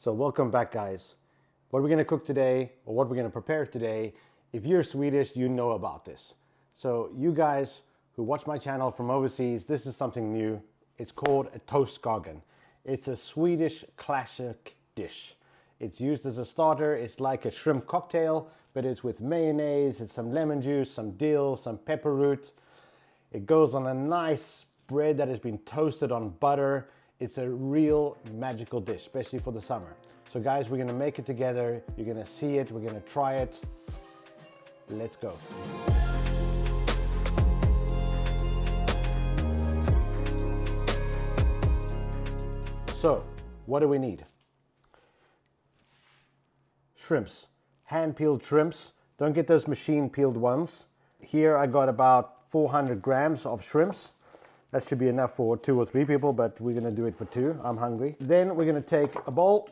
So welcome back, guys. What we're gonna cook today, or what we're gonna prepare today, if you're Swedish, you know about this. So you guys who watch my channel from overseas, this is something new. It's called a toast skagen. It's a Swedish classic dish. It's used as a starter. It's like a shrimp cocktail, but it's with mayonnaise, it's some lemon juice, some dill, some pepperrot. It goes on a nice bread that has been toasted on butter. It's a real magical dish, especially for the summer. So guys, we're gonna make it together. You're gonna see it, we're gonna try it. Let's go. So, what do we need? Shrimps, hand-peeled shrimps. Don't get those machine-peeled ones. Here I got about 400 grams of shrimps. That should be enough for 2 or 3 people, but we're gonna do it for 2. I'm hungry. Then we're gonna take a bowl.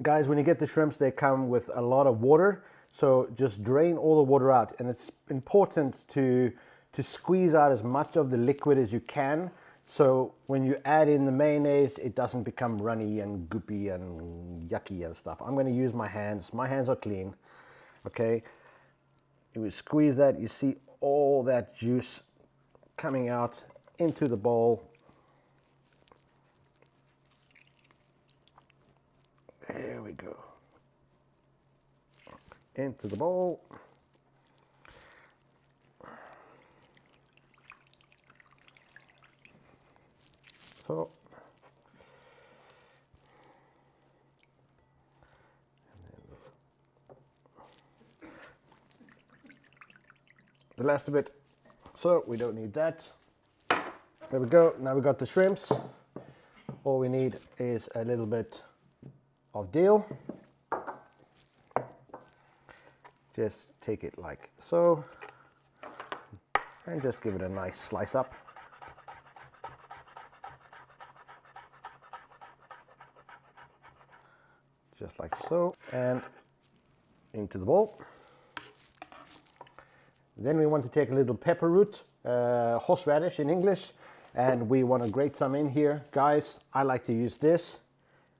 Guys, when you get the shrimps, they come with a lot of water. So just drain all the water out. And it's important to squeeze out as much of the liquid as you can. So when you add in the mayonnaise, it doesn't become runny and goopy and yucky and stuff. I'm going to use my hands. My hands are clean. Okay. You squeeze that, you see all that juice coming out into the bowl. There we go. Into the bowl. So, the last of it, so we don't need that. There we go. Now we got the shrimps. All we need is a little bit of dill. Just take it like so and just give it a nice slice up. Just like so, and into the bowl. Then we want to take a little pepperrot, horseradish in English, and we want to grate some in here. Guys, I like to use this.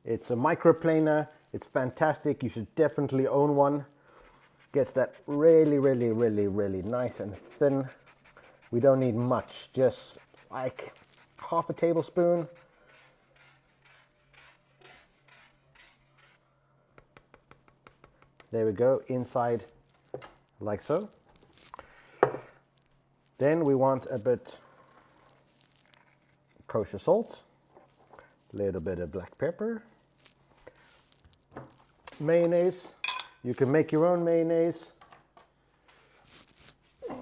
It's a microplaner. It's fantastic. You should definitely own one. Gets that really, really, really, really nice and thin. We don't need much, just like half a tablespoon. There we go, inside like so. Then we want a bit kosher salt, a little bit of black pepper, mayonnaise. You can make your own mayonnaise. You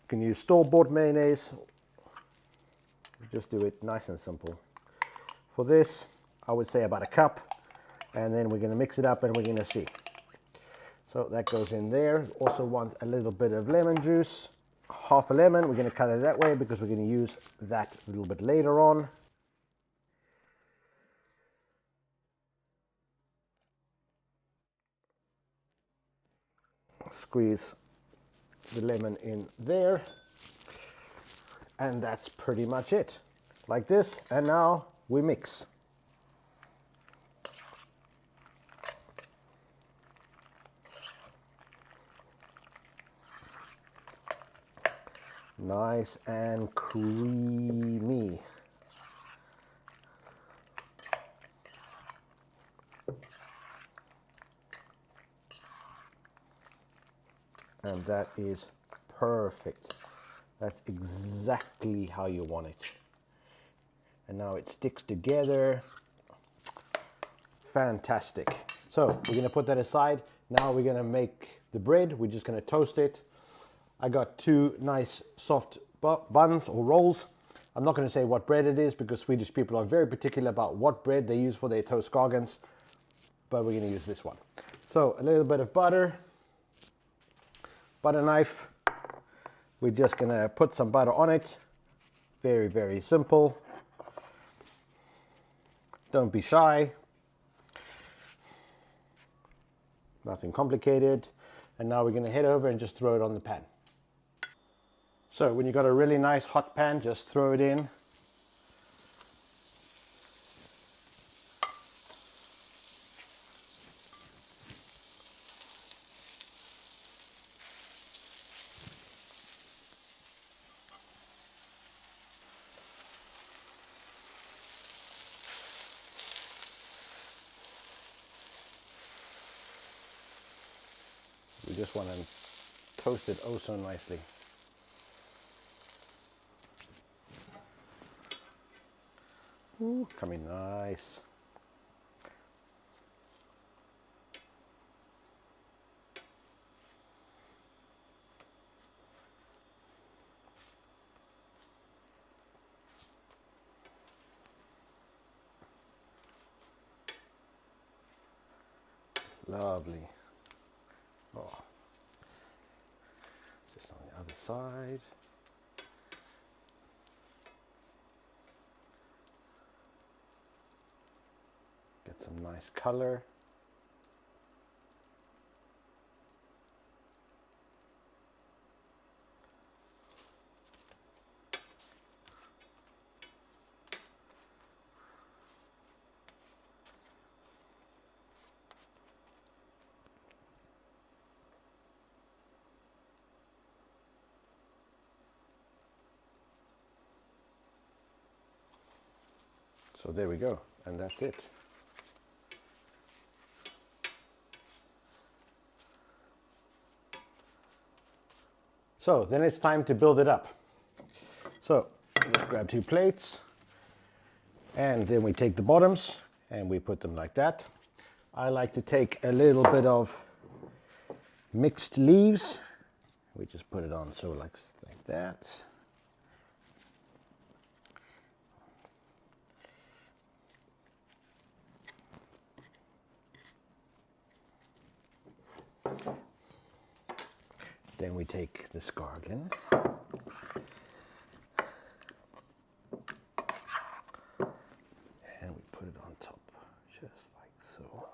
can use store-bought mayonnaise. Just do it nice and simple. For this, I would say about a cup, and then we're going to mix it up and we're going to see. So that goes in there. Also want a little bit of lemon juice, half a lemon. We're going to cut it that way because we're going to use that a little bit later on. Squeeze the lemon in there, and that's pretty much it, like this. And now we mix. Nice and creamy. And that is perfect. That's exactly how you want it. And now it sticks together. Fantastic. So we're gonna put that aside. Now we're gonna make the bread. We're just gonna toast it. I got 2 nice soft buns or rolls. I'm not gonna say what bread it is because Swedish people are very particular about what bread they use for their toast skagens, but we're gonna use this one. So a little bit of butter. Butter knife. We're just gonna put some butter on it. Very, very simple. Don't be shy. Nothing complicated. And now we're gonna head over and just throw it on the pan. So when you've got a really nice hot pan, just throw it in. We just want to toast it oh so nicely. Ooh, coming nice. Lovely. Oh. Just on the other side. Get some nice color. So there we go, and that's it. So then it's time to build it up. So just grab 2 plates, and then we take the bottoms and we put them like that. I like to take a little bit of mixed leaves. We just put it on so like that. Then we take the Skagen. And we put it on top, just like so.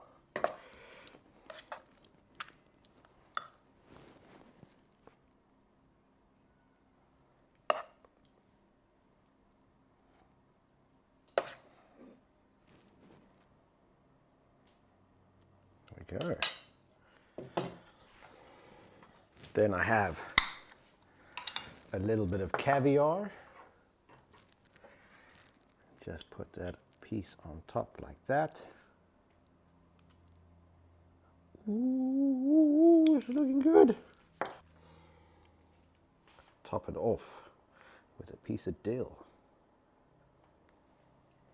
There we go. Then I have a little bit of caviar. Just put that piece on top like that. Ooh, it's looking good. Top it off with a piece of dill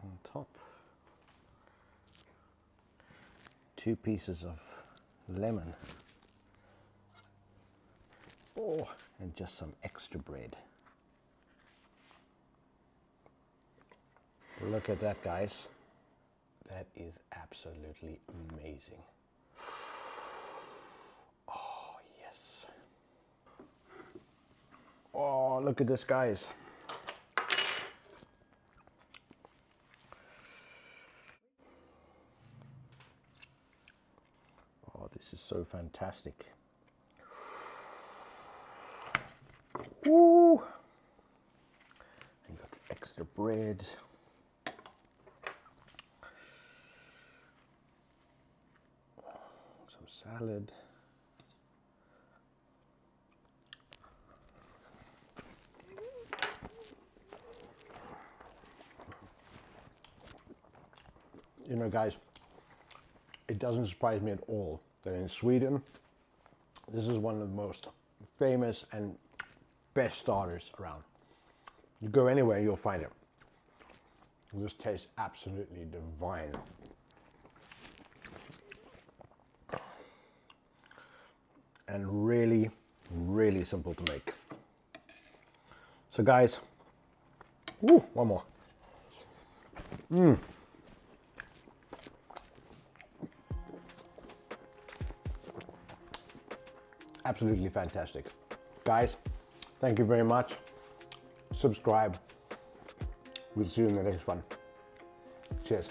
on top. 2 pieces of lemon. Oh, and just some extra bread. Look at that, guys. That is absolutely amazing. Oh, yes. Oh, look at this, guys. Oh, this is so fantastic. Ooh. And you got the extra bread. Some salad. You know, guys, it doesn't surprise me at all that in Sweden, this is one of the most famous and best starters around. You go anywhere, you'll find it. This tastes absolutely divine. And really, really simple to make. So guys, ooh, one more. Absolutely fantastic. Guys, thank you very much. Subscribe. We'll see you in the next one. Cheers.